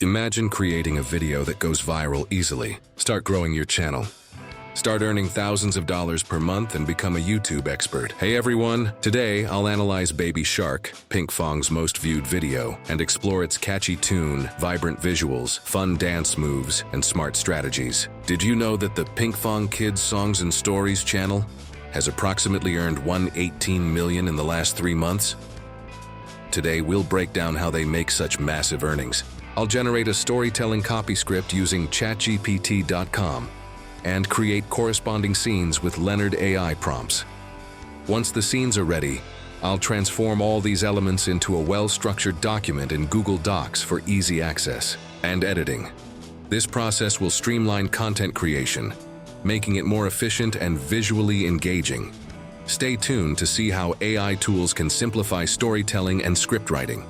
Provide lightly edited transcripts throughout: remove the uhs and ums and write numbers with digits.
Imagine creating a video that goes viral easily. Start growing your channel. Start earning thousands of dollars per month and become a YouTube expert. Hey everyone, today I'll analyze Baby Shark, Pinkfong's most viewed video, and explore its catchy tune, vibrant visuals, fun dance moves, and smart strategies. Did you know that the Pinkfong Kids Songs and Stories channel has approximately earned $118 million in the last 3 months? Today we'll break down how they make such massive earnings. I'll generate a storytelling copy script using ChatGPT.com and create corresponding scenes with Leonardo AI prompts. Once the scenes are ready, I'll transform all these elements into a well-structured document in Google Docs for easy access and editing. This process will streamline content creation, making it more efficient and visually engaging. Stay tuned to see how AI tools can simplify storytelling and script writing.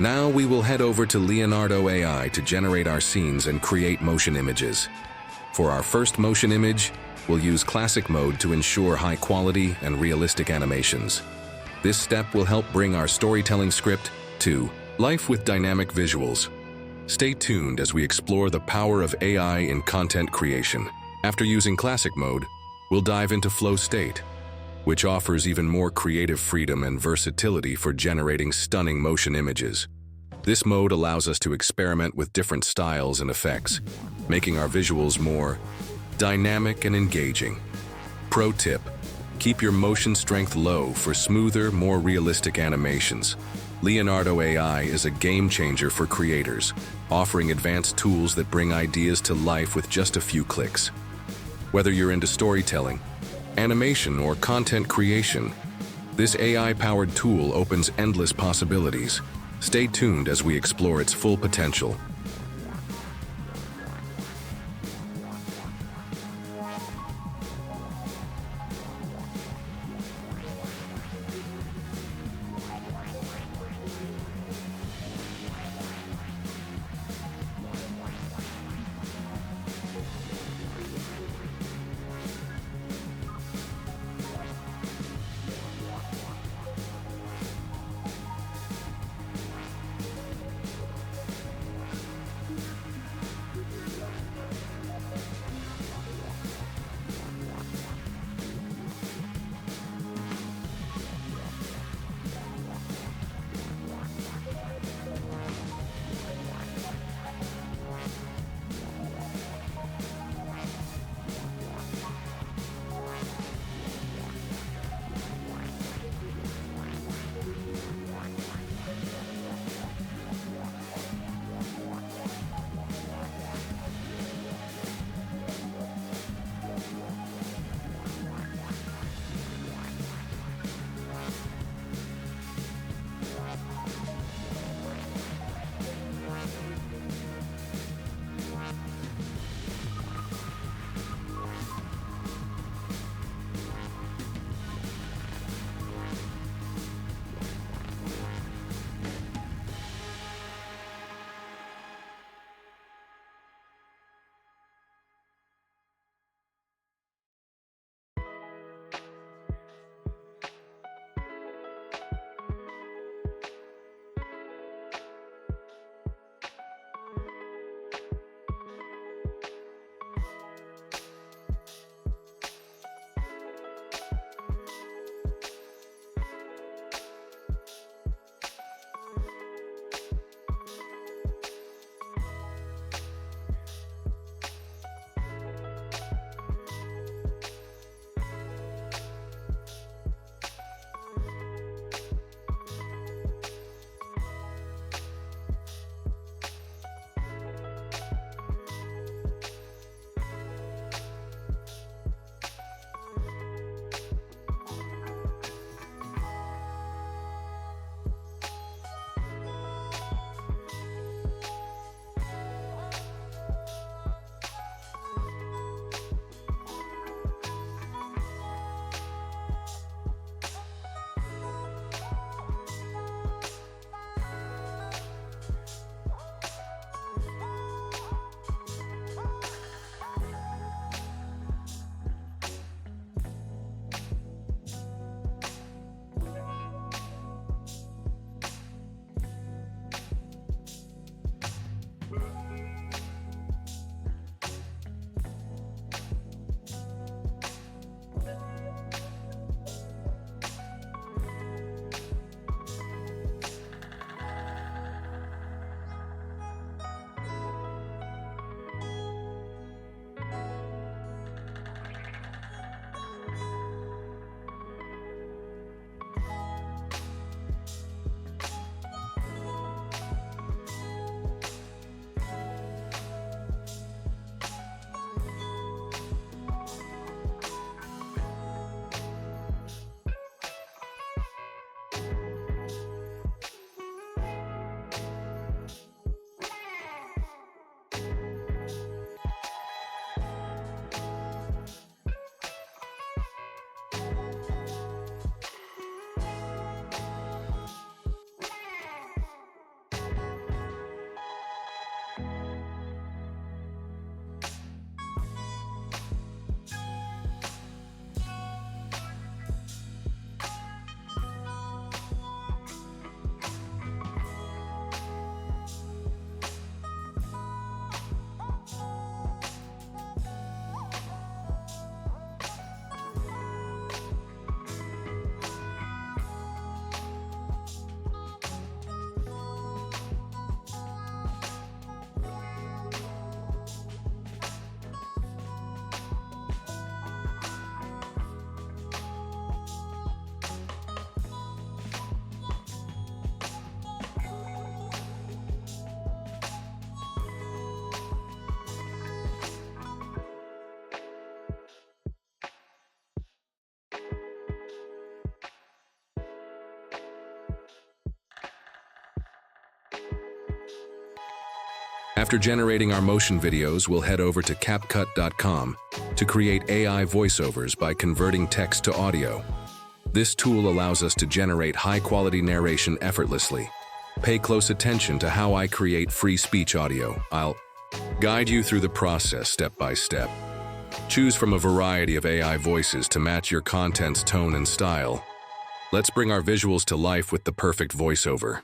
Now we will head over to Leonardo AI to generate our scenes and create motion images. For our first motion image, we'll use classic mode to ensure high quality and realistic animations. This step will help bring our storytelling script to life with dynamic visuals. Stay tuned as we explore the power of AI in content creation. After using classic mode, we'll dive into flow state, which offers even more creative freedom and versatility for generating stunning motion images. This mode allows us to experiment with different styles and effects, making our visuals more dynamic and engaging. Pro tip: keep your motion strength low for smoother, more realistic animations. Leonardo AI is a game changer for creators, offering advanced tools that bring ideas to life with just a few clicks. Whether you're into storytelling, animation, or content creation, this AI-powered tool opens endless possibilities. Stay tuned as we explore its full potential. After generating our motion videos, we'll head over to CapCut.com to create AI voiceovers by converting text to audio. This tool allows us to generate high-quality narration effortlessly. Pay close attention to how I create free speech audio. I'll guide you through the process step by step. Choose from a variety of AI voices to match your content's tone and style. Let's bring our visuals to life with the perfect voiceover.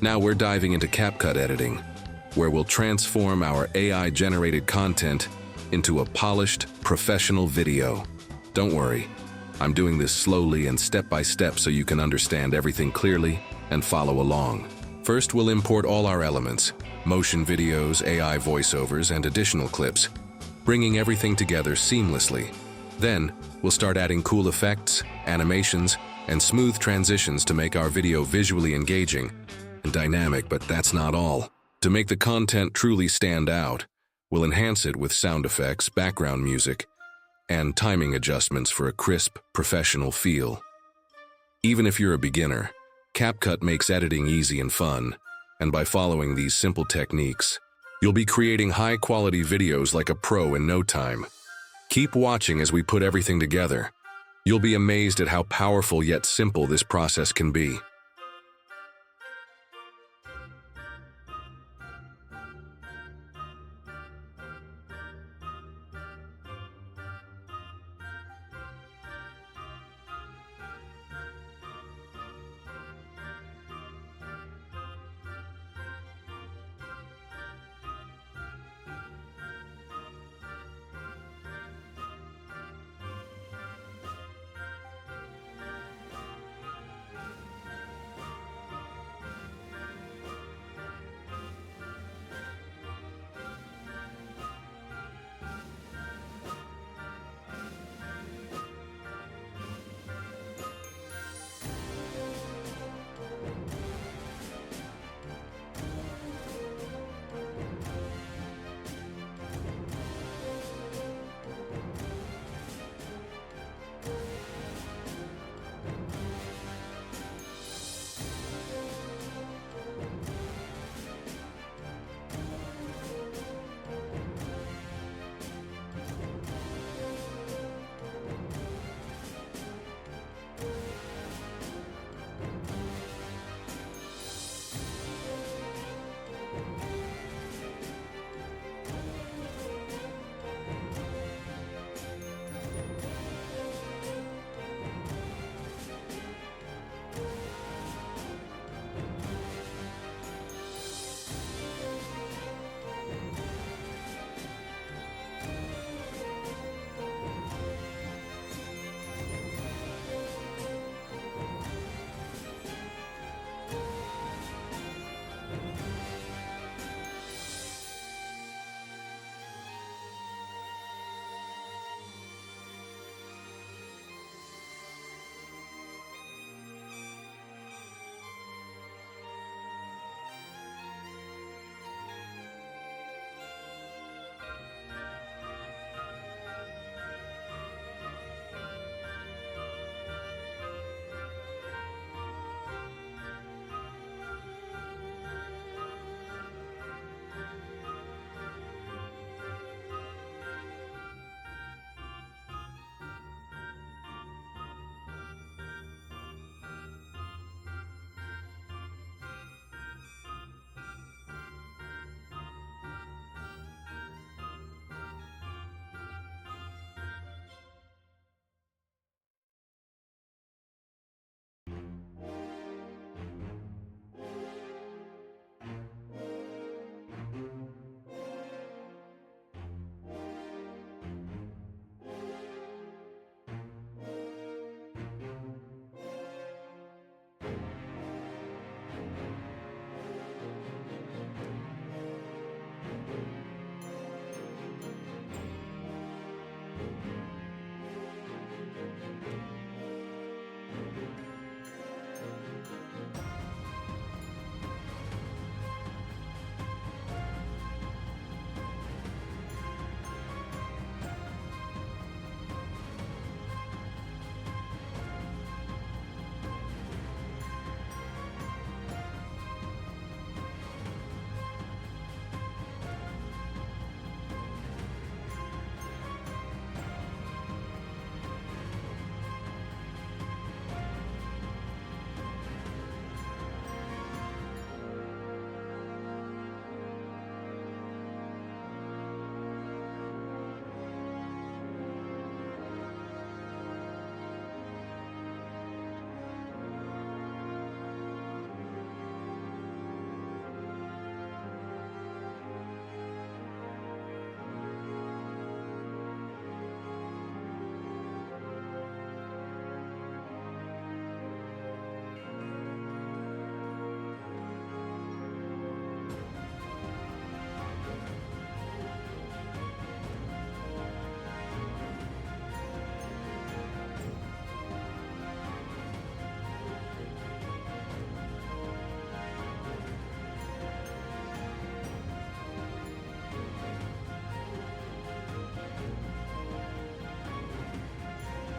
Now we're diving into CapCut editing, where we'll transform our AI-generated content into a polished, professional video. Don't worry, I'm doing this slowly and step by step so you can understand everything clearly and follow along. First, we'll import all our elements, motion videos, AI voiceovers, and additional clips, bringing everything together seamlessly. Then, we'll start adding cool effects, animations, and smooth transitions to make our video visually engaging and dynamic, but that's not all. To make the content truly stand out, we'll enhance it with sound effects, background music, and timing adjustments for a crisp, professional feel. Even if you're a beginner, CapCut makes editing easy and fun, and by following these simple techniques, you'll be creating high-quality videos like a pro in no time. Keep watching as we put everything together. You'll be amazed at how powerful yet simple this process can be.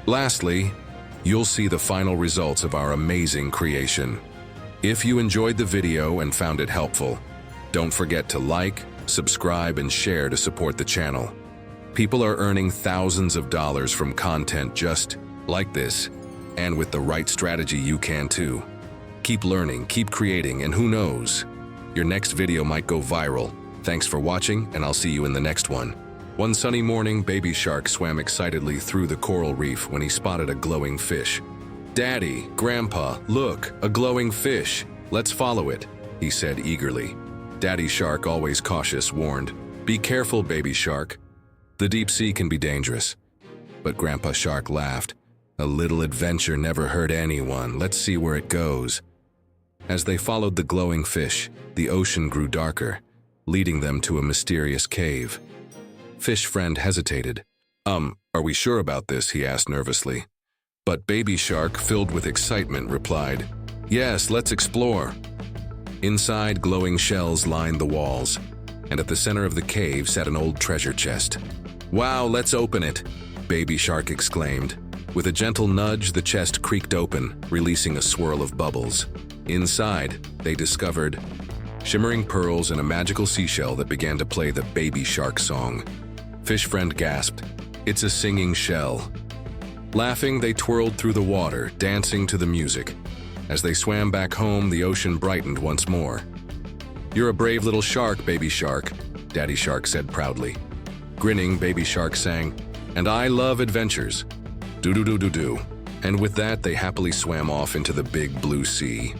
Lastly, you'll see the final results of our amazing creation. If you enjoyed the video and found it helpful, don't forget to like, subscribe, and share to support the channel. People are earning thousands of dollars from content just like this, and with the right strategy you can too. Keep learning, keep creating, and who knows, your next video might go viral. Thanks for watching, and I'll see you in the next one. One sunny morning, Baby Shark swam excitedly through the coral reef when he spotted a glowing fish. "Daddy, Grandpa, look, a glowing fish. Let's follow it," he said eagerly. Daddy Shark, always cautious, warned, "Be careful, Baby Shark. The deep sea can be dangerous." But Grandpa Shark laughed. "A little adventure never hurt anyone. Let's see where it goes." As they followed the glowing fish, the ocean grew darker, leading them to a mysterious cave. Fish Friend hesitated. Are we sure about this?" he asked nervously. But Baby Shark, filled with excitement, replied, "Yes, let's explore." Inside, glowing shells lined the walls, and at the center of the cave sat an old treasure chest. "Wow, let's open it," Baby Shark exclaimed. With a gentle nudge, the chest creaked open, releasing a swirl of bubbles. Inside, they discovered shimmering pearls and a magical seashell that began to play the Baby Shark song. Fish Friend gasped, "It's a singing shell." Laughing, they twirled through the water, dancing to the music. As they swam back home, the ocean brightened once more. "You're a brave little shark, Baby Shark," Daddy Shark said proudly. Grinning, Baby Shark sang, "And I love adventures. Do-do-do-do-do." And with that, they happily swam off into the big blue sea.